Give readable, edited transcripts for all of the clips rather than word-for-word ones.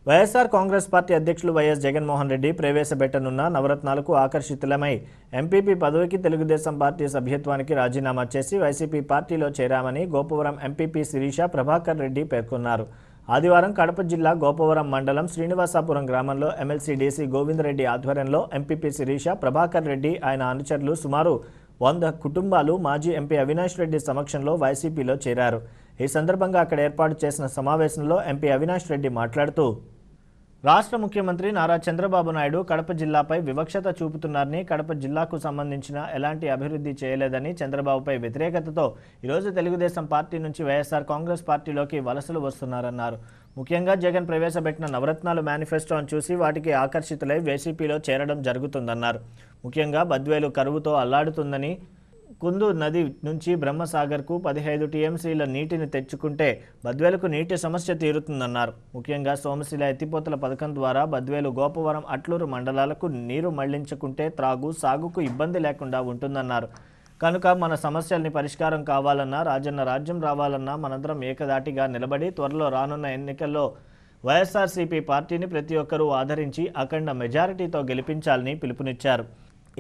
YSR Congress party అధ్యక్షులు YS Jaganmohan Reddy ప్రవేశపెట్టనున్న నవరత్నాలకు ఆకర్షితులమై MPP పదవికి Telugu Desam party సభ్యత్వానికి రాజీనామా చేసి వైసీపీ పార్టీలో చేరామని గోపవరం ఎంపీపీ శిరీష ప్రభాకర్ రెడ్డి పేర్కొన్నారు. ఆదివారం కడప జిల్లా గోపవరం మండలం శ్రీనివాసాపురం గ్రామంలో ఎమ్మెల్సీ డీసీ గోవిందరెడ్డి ఆధ్వర్యంలో ఎంపీపీ శిరీష ప్రభాకర్ రెడ్డి ఆయన అనుచరులు సుమారు 100 కుటుంబాలు మాజీ ఎంపీ అవినాష్ రెడ్డి సమక్షంలో వైసీపీలో చేరారు. ఈ సందర్భంగా అక్కడ ఏర్పాటు చేసిన సమావేశంలో ఎంపీ అవినాష్ రెడ్డి మాట్లాడుతూ రాష్ట్ర ముఖ్యమంత్రి నారా చంద్రబాబు నాయుడు కడప జిల్లాపై వివక్షత చూపుతున్నారని, కడప జిల్లాకు సంబంధించిన ఎలాంటి అభివృద్ధి చేయలేదని, చంద్రబాబుపై వ్యతిరేకతతో ఈరోజు తెలుగుదేశం పార్టీ నుంచి వైఎస్ఆర్ కాంగ్రెస్ పార్టీలోకి వలసలు వస్తున్నారన్నారు. ముఖ్యంగా జగన్ ప్రవేశపెట్టిన నవరత్నాలు మేనిఫెస్టోను చూసి వాటికి ఆకర్షితులై వైసీపీలో చేరడం జరుగుతుందన్నారు. ముఖ్యంగా బద్వేలు కరువుతో అల్లాడుతుందని, కుందు నది నుంచి బ్రహ్మసాగర్కు 15 టీఎంసీల నీటిని తెచ్చుకుంటే బద్వేలుకు నీటి సమస్య తీరుతుందన్నారు. ముఖ్యంగా సోమశిల ఎత్తిపోతల పథకం ద్వారా బద్వేలు, గోపవరం, అట్లూరు మండలాలకు నీరు మళ్లించుకుంటే త్రాగు, సాగుకు ఇబ్బంది లేకుండా ఉంటుందన్నారు. కనుక మన సమస్యల్ని పరిష్కారం కావాలన్నా, రాజన్న రాజ్యం రావాలన్నా మనందరం ఏకదాటిగా నిలబడి త్వరలో రానున్న ఎన్నికల్లో వైఎస్ఆర్సీపీ పార్టీని ప్రతి ఒక్కరూ ఆదరించి అఖండ మెజారిటీతో గెలిపించాలని పిలుపునిచ్చారు.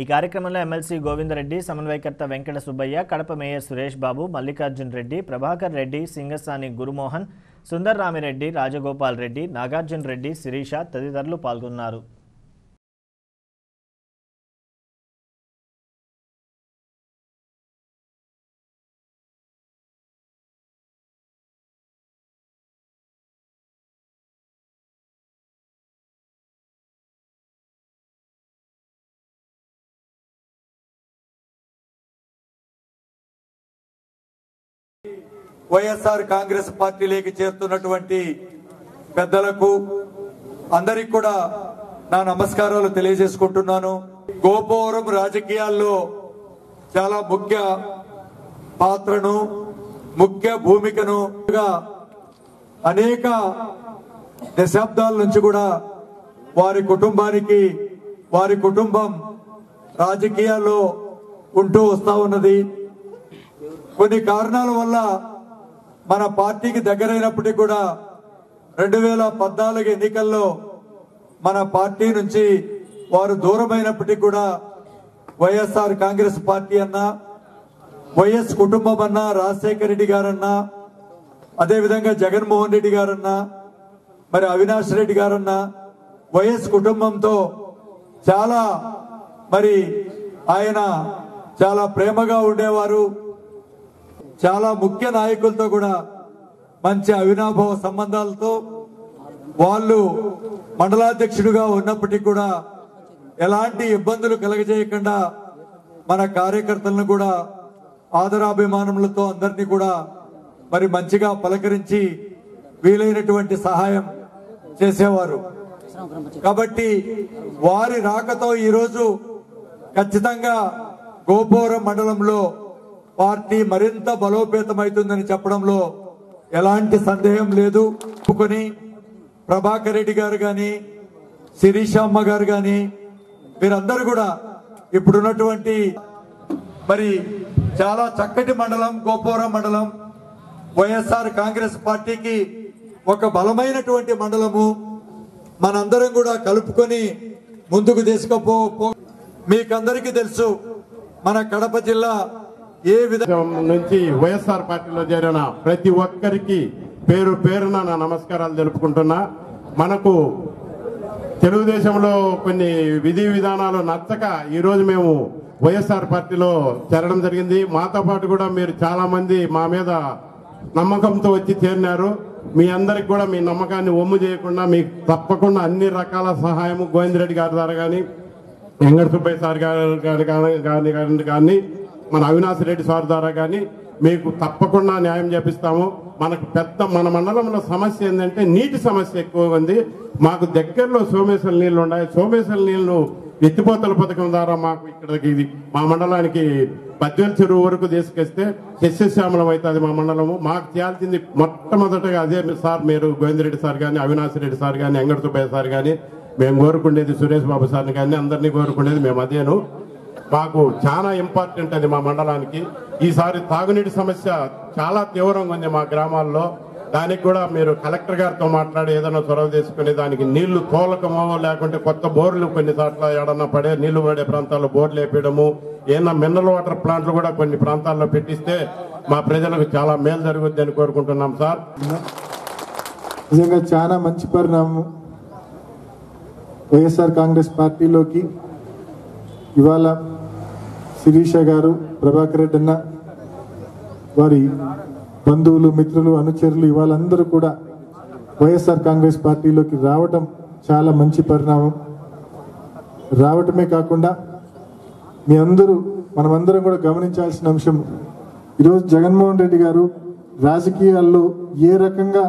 ఈ కార్యక్రమంలో ఎమ్మెల్సీ గోవిందరెడ్డి, సమన్వయకర్త వెంకట సుబ్బయ్య, కడప మేయర్ సురేష్ బాబు, మల్లికార్జున్ రెడ్డి, ప్రభాకర్ రెడ్డి, సింగసాని గురుమోహన్, సుందర్ రామిరెడ్డి, రాజగోపాల్ రెడ్డి, నాగార్జున్ రెడ్డి, శిరీష తదితరులు పాల్గొన్నారు. వైఎస్ఆర్ కాంగ్రెస్ పార్టీలోకి చేరుతున్నటువంటి పెద్దలకు అందరికి కూడా నా నమస్కారాలు తెలియజేసుకుంటున్నాను. గోపవరం రాజకీయాల్లో చాలా ముఖ్య పాత్రను, ముఖ్య భూమికను అనేక దశాబ్దాల నుంచి కూడా వారి కుటుంబానికి, వారి కుటుంబం రాజకీయాల్లో ఉంటూ వస్తా ఉన్నది. కొన్ని కారణాల వల్ల మన పార్టీకి దగ్గరైనప్పటికీ కూడా 2014 ఎన్నికల్లో మన పార్టీ నుంచి వారు దూరమైనప్పటికీ కూడా వైఎస్ఆర్ కాంగ్రెస్ పార్టీ అన్నా, వైఎస్ కుటుంబం అన్నా, రాజశేఖర రెడ్డి గారన్నా, అదేవిధంగా జగన్మోహన్ రెడ్డి గారన్నా, మరి అవినాష్ రెడ్డి గారన్నా వైఎస్ కుటుంబంతో చాలా మరి ఆయన చాలా ప్రేమగా ఉండేవారు. చాలా ముఖ్య నాయకులతో కూడా మంచి అవినాభావ సంబంధాలతో వాళ్ళు మండలాధ్యక్షుడిగా ఉన్నప్పటికీ కూడా ఎలాంటి ఇబ్బందులు కలగజేయకుండా మన కార్యకర్తలను కూడా ఆదరాభిమానములతో అందరినీ కూడా మరి మంచిగా పలకరించి వీలైనటువంటి సహాయం చేసేవారు. కాబట్టి వారి రాకతో ఈరోజు ఖచ్చితంగా గోపవరం మండలంలో పార్టీ మరింత బలోపేతమవుతుందని చెప్పడంలో ఎలాంటి సందేహం లేదు. ఒప్పుకొని ప్రభాకర్ రెడ్డి గారు గాని, శిరీషమ్మ గారు గాని వీరందరూ కూడా ఇప్పుడున్నటువంటి మరి చాలా చక్కటి మండలం గోపవరం మండలం వైఎస్ఆర్ కాంగ్రెస్ పార్టీకి ఒక బలమైనటువంటి మండలము. మనందరం కూడా కలుపుకొని ముందుకు తీసుకుపో. మీకందరికీ తెలుసు మన కడప జిల్లా ఏ విధంగా నుంచి వైఎస్ఆర్ పార్టీలో చేరిన ప్రతి ఒక్కరికి పేరు పేరున నా నమస్కారాలు తెలుపుకుంటున్నా. మనకు తెలుగుదేశంలో కొన్ని విధి విధానాలు నచ్చక ఈరోజు మేము వైఎస్ఆర్ పార్టీలో చేరడం జరిగింది. మాతో పాటు కూడా మీరు చాలా మంది మా మీద నమ్మకంతో వచ్చి చేరినారు. మీ అందరికి కూడా మీ నమ్మకాన్ని ఒమ్ము చేయకుండా మీకు తప్పకుండా అన్ని రకాల సహాయము గోవిందరెడ్డి గారి ద్వారా కానీ, వెంకట సుబ్బయ్య సార్ గారి కానీ, మన అవినాష్ రెడ్డి సార్ ద్వారా కానీ మీకు తప్పకుండా న్యాయం చేపిస్తాము. మన మండలంలో సమస్య ఏంటంటే నీటి సమస్య ఎక్కువ ఉంది. మాకు దగ్గరలో సోమేశ్వర నీళ్లు ఉన్నాయి. సోమేశ్వర నీళ్లు ఎత్తిపోతల పథకం ద్వారా మాకు ఇక్కడికి మా మండలానికి బద్వేలు చెరువు వరకు తీసుకొస్తే సస్యశ్యామలం అవుతుంది మా మండలము. మాకు చేయాల్సింది మొట్టమొదటగా అదే సార్, మీరు గోవిందరెడ్డి సార్ కానీ, అవినాష్ రెడ్డి సార్ కానీ, వెంకట సుబ్బయ్య సార్ కానీ, మేము కోరుకునేది సురేష్ బాబు సార్ని కానీ అందరినీ కోరుకునేది మేము అదేను. మాకు చాలా ఇంపార్టెంట్ అది మా మండలానికి. ఈసారి తాగునీటి సమస్య చాలా తీవ్రంగా ఉంది మా గ్రామాల్లో. దానికి కూడా మీరు కలెక్టర్ గారితో మాట్లాడి ఏదైనా చొరవ తీసుకుని దానికి నీళ్లు తోలకమో లేకుంటే కొత్త బోర్లు కొన్ని చోట్ల ఏడన్నా పడే నీళ్లు పడే ప్రాంతాల్లో బోర్లు వేపడము ఏదైనా మినరల్ వాటర్ ప్లాంట్లు కూడా కొన్ని ప్రాంతాల్లో పెట్టిస్తే మా ప్రజలకు చాలా మేలు జరుగుద్ది అని కోరుకుంటున్నాం సార్. నిజంగా చాలా మంచి పరిణామం. వైఎస్ఆర్ కాంగ్రెస్ పార్టీలోకి ఇవాళ శిరీష గారు, ప్రభాకర్ రెడ్డి అన్న, వారి బంధువులు, మిత్రులు, అనుచరులు ఇవాళందరూ కూడా వైఎస్ఆర్ కాంగ్రెస్ పార్టీలోకి రావటం చాలా మంచి పరిణామం. రావటమే కాకుండా మీ అందరూ మనమందరం కూడా గమనించాల్సిన అంశం, ఈరోజు జగన్మోహన్ రెడ్డి గారు రాజకీయాల్లో ఏ రకంగా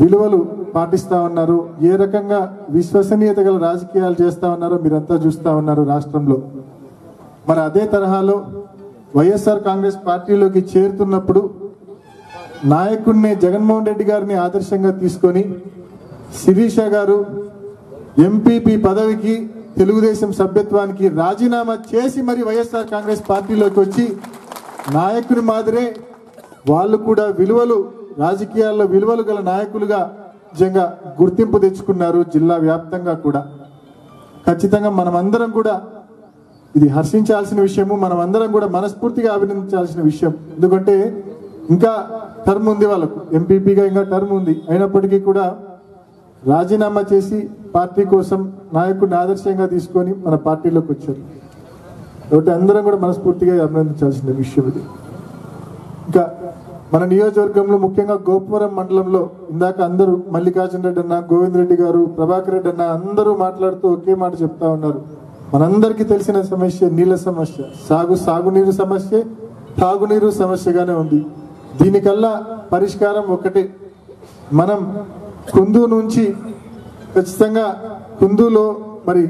విలువలు పాటిస్తా ఉన్నారు, ఏ రకంగా విశ్వసనీయత గల రాజకీయాలు చేస్తా ఉన్నారో మీరంతా చూస్తా ఉన్నారు రాష్ట్రంలో. మరి అదే తరహాలో వైఎస్ఆర్ కాంగ్రెస్ పార్టీలోకి చేరుతున్నప్పుడు నాయకుడిని జగన్మోహన్ రెడ్డి గారిని ఆదర్శంగా తీసుకొని శిరీష గారు ఎంపీపీ పదవికి, తెలుగుదేశం సభ్యత్వానికి రాజీనామా చేసి మరి వైఎస్ఆర్ కాంగ్రెస్ పార్టీలోకి వచ్చి నాయకుని మాదిరే వాళ్ళు కూడా విలువలు, రాజకీయాల్లో విలువలు గల నాయకులుగా నిజంగా గుర్తింపు తెచ్చుకున్నారు జిల్లా వ్యాప్తంగా కూడా. ఖచ్చితంగా మనమందరం కూడా ఇది హర్షించాల్సిన విషయము, మనమందరం కూడా మనస్ఫూర్తిగా అభినందించాల్సిన విషయం. ఎందుకంటే ఇంకా టర్మ్ ఉంది వాళ్ళకు, ఎంపీపీగా ఇంకా టర్మ్ ఉంది. అయినప్పటికీ కూడా రాజీనామా చేసి పార్టీ కోసం నాయకుడిని ఆదర్శంగా తీసుకొని మన పార్టీలోకి వచ్చారు. కాబట్టి అందరం కూడా మనస్ఫూర్తిగా అభినందించాల్సిన విషయం ఇది. ఇంకా మన నియోజకవర్గంలో ముఖ్యంగా గోపురం మండలంలో ఇందాక అందరూ మల్లికార్జున రెడ్డి అన్న, గోవింద్ రెడ్డి గారు, ప్రభాకర్ రెడ్డి అన్న అందరూ మాట్లాడుతూ ఒకే మాట చెప్తా ఉన్నారు. మనందరికీ తెలిసిన సమస్య నీళ్ళ సమస్య, సాగునీరు సమస్య, తాగునీరు సమస్యగానే ఉంది. దీనికల్లా పరిష్కారం ఒకటే, మనం కుందు నుంచి ఖచ్చితంగా కుందులో మరి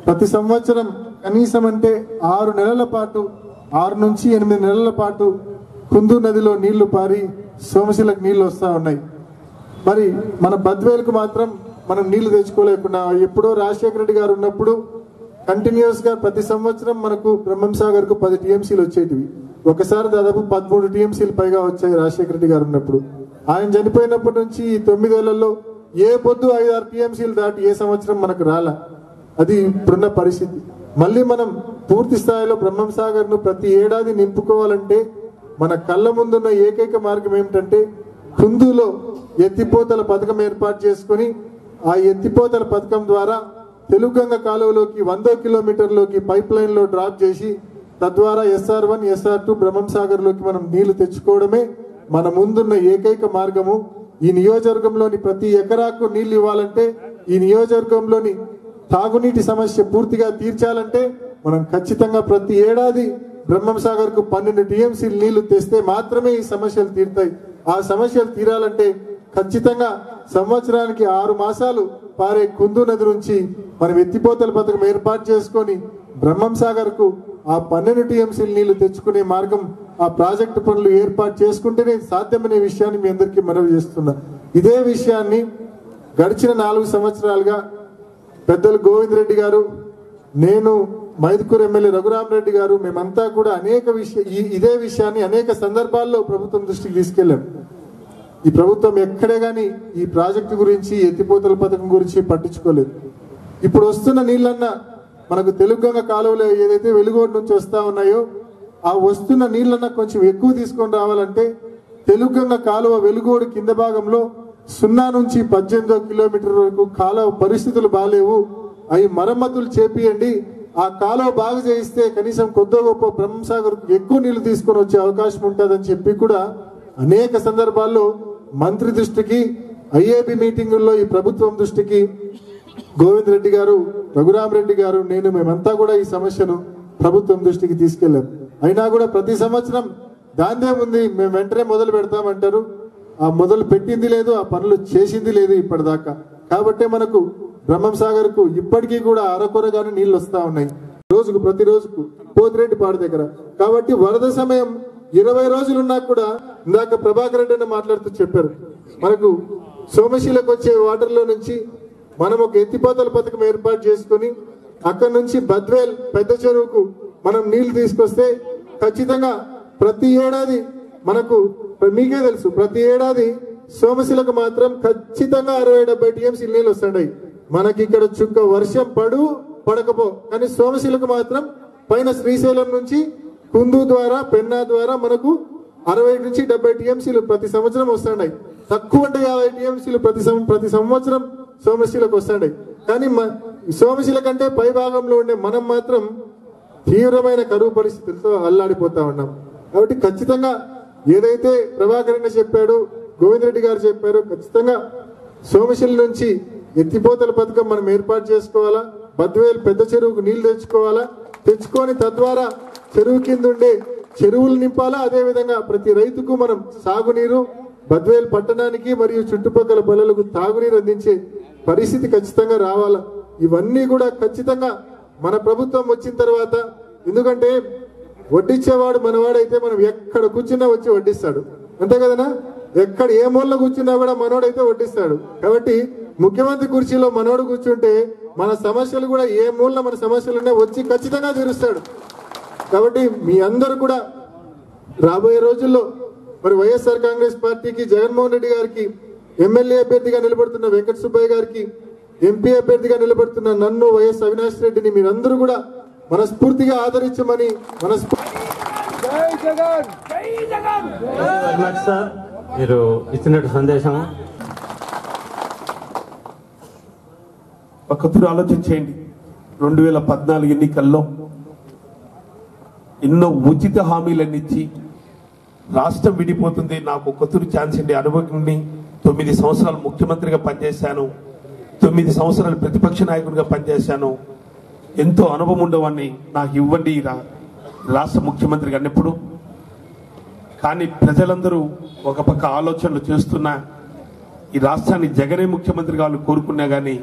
ప్రతి సంవత్సరం కనీసం అంటే 6 నెలల పాటు, 6 నుంచి 8 నెలల పాటు కుందు నదిలో నీళ్లు పారి సోమశిలకు నీళ్లు వస్తూ ఉన్నాయి. మరి మన బద్వేలకు మాత్రం మనం నీళ్లు తెచ్చుకోలేకుండా, ఎప్పుడో రాజశేఖర రెడ్డి గారు ఉన్నప్పుడు కంటిన్యూస్ గా ప్రతి సంవత్సరం మనకు బ్రహ్మంసాగర్ కు 10 టీఎంసీలు వచ్చేటివి. ఒకసారి దాదాపు 13 టీఎంసీలు పైగా వచ్చాయి రాజశేఖర రెడ్డి గారు ఉన్నప్పుడు. ఆయన చనిపోయినప్పటి నుంచి ఈ 9 ఏళ్లలో ఏ పొద్దు 5-6 టీఎంసీలు దాటి ఏ సంవత్సరం మనకు రాలా. అది ఇప్పుడున్న పరిస్థితి. మళ్ళీ మనం పూర్తి స్థాయిలో బ్రహ్మంసాగర్ ను ప్రతి ఏడాది నింపుకోవాలంటే మన కళ్ళ ముందున్న ఏకైక మార్గం ఏమిటంటే కుందులో ఎత్తిపోతల పథకం ఏర్పాటు చేసుకుని ఆ ఎత్తిపోతల పథకం ద్వారా తెలుగంగ కాలువలోకి 100 కిలోమీటర్లోకి పైప్ లైన్ లో డ్రాప్ చేసి తద్వారా SR1, SR2 బ్రహ్మంసాగర్ లోకి మనం నీళ్లు తెచ్చుకోవడమే మన ముందున్న ఏకైక మార్గము. ఈ నియోజకవర్గంలోని ప్రతి ఎకరాకు నీళ్లు ఇవ్వాలంటే, ఈ నియోజకవర్గంలోని తాగునీటి సమస్య పూర్తిగా తీర్చాలంటే మనం ఖచ్చితంగా ప్రతి ఏడాది బ్రహ్మంసాగర్ కు 12 టీఎంసీలు నీళ్లు తెస్తే మాత్రమే ఈ సమస్యలు తీరుతాయి. ఆ సమస్యలు తీరాలంటే ఖచ్చితంగా సంవత్సరానికి 6 మాసాలు పారే కుందు నది నుంచి మనం ఎత్తిపోతల పథకం ఏర్పాటు చేసుకొని బ్రహ్మంసాగర్ కు ఆ 12 టీఎంసీలు నీళ్లు తెచ్చుకునే మార్గం, ఆ ప్రాజెక్టు పనులు ఏర్పాటు చేసుకుంటేనే సాధ్యమనే విషయాన్ని మీ అందరికీ మనవి చేస్తున్నా. ఇదే విషయాన్ని గడిచిన 4 సంవత్సరాలుగా పెద్దలు గోవింద్ రెడ్డి గారు, నేను, మైదుకూరు ఎమ్మెల్యే రఘురామరెడ్డి గారు, మేమంతా కూడా ఇదే విషయాన్ని అనేక సందర్భాల్లో ప్రభుత్వం దృష్టికి తీసుకెళ్లాం. ఈ ప్రభుత్వం ఎక్కడే గాని ఈ ప్రాజెక్టు గురించి, ఎత్తిపోతల పథకం గురించి పట్టించుకోలేదు. ఇప్పుడు వస్తున్న నీళ్ళన్నా మనకు తెలుగంగ కాలువలో ఏదైతే వెలుగోడు నుంచి వస్తా ఉన్నాయో ఆ వస్తున్న నీళ్ళన్నా కొంచెం ఎక్కువ తీసుకొని రావాలంటే తెలుగంగ కాలువ వెలుగోడు కింద భాగంలో 0 నుంచి 18 కిలోమీటర్ వరకు కాలువ పరిస్థితులు బాలేవు, అవి మరమ్మతులు చేపియండి. ఆ కాలువ బాగు చేయిస్తే కనీసం కొద్ది గొప్ప బ్రహ్మంసాగర్ ఎక్కువ నీళ్లు తీసుకొని వచ్చే అవకాశం ఉంటుందని చెప్పి కూడా అనేక సందర్భాల్లో మంత్రి దృష్టికి, ఐఏబి మీటింగుల్లో ఈ ప్రభుత్వం దృష్టికి గోవింద్ రెడ్డి గారు, రఘురామరెడ్డి గారు, నేను మేమంతా కూడా ఈ సమస్యను ప్రభుత్వం దృష్టికి తీసుకెళ్లాం. అయినా కూడా ప్రతి సంవత్సరం దాందే ఉంది, మేము వెంటనే మొదలు పెడతామంటారు. ఆ మొదలు పెట్టింది లేదు, ఆ పనులు చేసింది లేదు ఇప్పటిదాకా. కాబట్టి మనకు బ్రహ్మంసాగర్ కు ఇప్పటికీ కూడా అరకొరగానే నీళ్లు వస్తా ఉన్నాయి, ప్రతి రోజుకు పోతిరెడ్డిపాడు దగ్గర. కాబట్టి వరద సమయం 20 రోజులున్నా కూడా ఇందాక ప్రభాకర్ రెడ్డి మాట్లాడుతూ చెప్పారు, మనకు సోమశిలకు వచ్చే వాటర్లో నుంచి మనం ఒక ఎత్తిపోతల పథకం ఏర్పాటు చేసుకుని అక్కడి నుంచి బద్వేల్ పెద్ద చెరువుకు మనం నీళ్లు తీసుకొస్తే ఖచ్చితంగా ప్రతి ఏడాది మనకు, మీకే తెలుసు, ప్రతి ఏడాది సోమశిలకు మాత్రం ఖచ్చితంగా 60-70 టీఎంసీలు నీళ్ళు వస్తున్నాయి. మనకి ఇక్కడ చుక్క వర్షం పడకపో కానీ సోమశిలకు మాత్రం పైన శ్రీశైలం నుంచి కుందు ద్వారా పెన్నా ద్వారా మనకు 60 నుంచి 70 టీఎంసీలు ప్రతి సంవత్సరం వస్తున్నాయి. తక్కువ అంటే 50 టీఎంసీలు ప్రతి సంవత్సరం సోమశిలకు వస్తున్నాయి. కానీ సోమశిల కంటే పై భాగంలో ఉండే మనం మాత్రం తీవ్రమైన కరువు పరిస్థితులతో అల్లాడిపోతా ఉన్నాం. కాబట్టి ఖచ్చితంగా ఏదైతే ప్రభాకర్ రెడ్డి చెప్పాడు, గోవింద్ రెడ్డి గారు చెప్పారు, ఖచ్చితంగా సోమశిల నుంచి ఎత్తిపోతల పథకం మనం ఏర్పాటు చేసుకోవాలా. బద్వేలు పెద్ద చెరువుకు నీళ్లు తెచ్చుకొని తద్వారా చెరువు కింద ఉండే చెరువులు నింపాలా. అదే విధంగా ప్రతి రైతుకు మనం సాగునీరు, బద్వేలు పట్టణానికి మరియు చుట్టుపక్కల పల్లెలకు తాగునీరు అందించే పరిస్థితి ఖచ్చితంగా రావాలా. ఇవన్నీ కూడా ఖచ్చితంగా మన ప్రభుత్వం వచ్చిన తర్వాత, ఎందుకంటే వడ్డిచ్చేవాడు మనవాడైతే మనం ఎక్కడ కూర్చున్నా వచ్చి వడ్డిస్తాడు, అంతే కదనా? ఎక్కడ ఏ మూల కూర్చున్నా కూడా మనోడైతే వడ్డిస్తాడు. కాబట్టి ముఖ్యమంత్రి కుర్చీలో మనోడు కూర్చుంటే మన సమస్యలు కూడా ఏ మూల మన సమస్యలున్నా వచ్చి ఖచ్చితంగా తీరుస్తాడు. కాబట్టి మీ అందరూ కూడా రాబోయే రోజుల్లో మరి వైఎస్ఆర్ కాంగ్రెస్ పార్టీకి జగన్మోహన్ రెడ్డి గారికి, ఎమ్మెల్యే అభ్యర్థిగా నిలబడుతున్న వెంకట సుబ్బయ్య గారికి, ఎంపీ అభ్యర్థిగా నిలబడుతున్న నన్ను వైఎస్ అవినాష్ రెడ్డిని మీరందరూ కూడా మనస్ఫూర్తిగా ఆదరించమని మీరు ఇచ్చినట్టు సందేశం ఒకసారి ఆలోచించేయండి. 2014 ఎన్నికల్లో ఎన్నో ఉచిత హామీలన్నీ ఇచ్చి రాష్ట్రం విడిపోతుంది, నాకు ఒక్కతూరు ఛాన్స్ అండి, అనుభవంని 9 సంవత్సరాలు ముఖ్యమంత్రిగా పనిచేశాను, 9 సంవత్సరాలు ప్రతిపక్ష నాయకుడిగా పనిచేశాను, ఎంతో అనుభవం ఉండేవాడిని, నాకు ఇవ్వండి రాష్ట్ర ముఖ్యమంత్రిగా అన్నప్పుడు. కానీ ప్రజలందరూ ఒక పక్క ఆలోచనలు చేస్తున్నా ఈ రాష్ట్రాన్ని జగనే ముఖ్యమంత్రి కావాలని కోరుకున్నా కానీ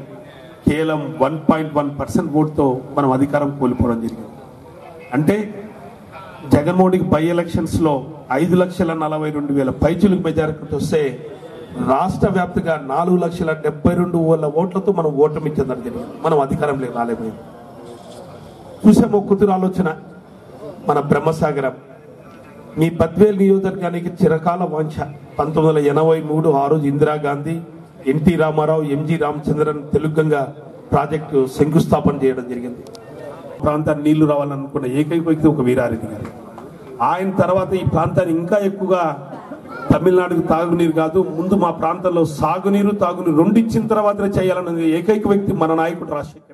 కేవలం 1.1% ఓటుతో మనం అధికారం కోల్పోవడం జరిగింది. అంటే జగన్మోహన్కి బై ఎలక్షన్స్ లో 5,42,000 పైచులకు మెజారిటీ వస్తే రాష్ట్ర వ్యాప్తంగా 4,72,000 ఓట్లతో మనం ఓటమి చెందడం జరిగింది. మనం అధికారంలోకి రాలేకపోయింది. చూసాము కుతురు ఆలోచన. మన బ్రహ్మసాగరం మీ బద్వేల్ నియోజకవర్గానికి చిరకాల వాంఛ. 1983 ఆ రోజు Indira Gandhi, NT Ramarao, MG Ramachandran తెలుగుగంగా project శంకుస్థాపన చేయడం జరిగింది. ప్రాంతాన్ని నీళ్లు రావాలనుకున్న ఏకైక వ్యక్తి ఒక వీరారెడ్డి గారు. ఆయన తర్వాత ఈ ప్రాంతాన్ని ఇంకా ఎక్కువగా తమిళనాడుకు తాగునీరు కాదు, ముందు మా ప్రాంతంలో సాగునీరు తాగునీరు రెండు ఇచ్చిన తర్వాతనే చేయాలన్నది ఏకైక వ్యక్తి మన నాయకుడు రాజశేఖర్.